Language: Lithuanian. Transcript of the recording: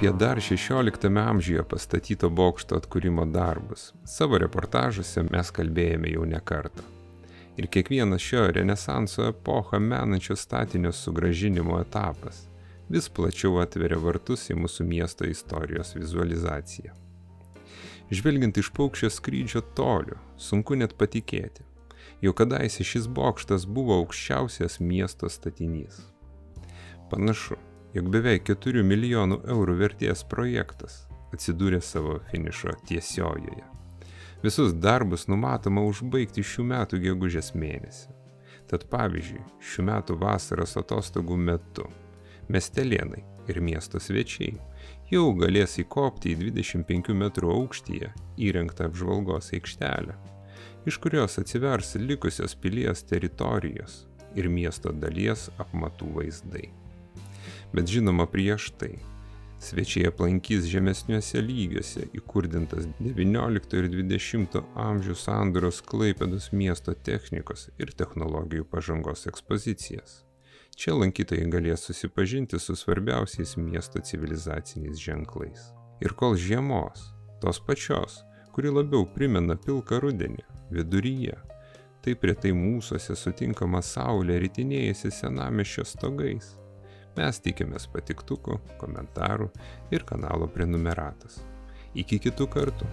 apie dar 16 amžiuje pastatyto bokšto atkūrimo darbus savo reportažuose mes kalbėjome jau ne kartą. Ir kiekvienas šio renesanso epochą menančio statinio sugrąžinimo etapas vis plačiau atveria vartus į mūsų miesto istorijos vizualizaciją. Žvelgiant iš paukščio skrydžio tolių, sunku net patikėti, jau kadaise šis bokštas buvo aukščiausias miesto statinys. Panašu, jog beveik 4 milijonų eurų vertės projektas atsidūrė savo finišo tiesiojoje. Visus darbus numatoma užbaigti šių metų gegužės mėnesį. Tad pavyzdžiui, šių metų vasaros atostogų metu miestelėnai ir miesto svečiai jau galės įkopti į 25 metrų aukštyje įrengtą apžvalgos aikštelę, iš kurios atsivers likusios pilies teritorijos ir miesto dalies apmatų vaizdai. Bet žinoma prieš tai, svečiai aplankys žemesniuose lygiuose įkurdintas 19 ir 20 amžių sandūros Klaipėdos miesto technikos ir technologijų pažangos ekspozicijas. Čia lankytojai galės susipažinti su svarbiausiais miesto civilizaciniais ženklais. Ir kol žiemos, tos pačios, kuri labiau primena pilką rudenį, viduryje, taip retai mūsuose sutinkama saulė ritinėjasi senamiesčio stogais. Mes tikimės patiktukų, komentarų ir kanalo prenumeratas. Iki kitų kartų.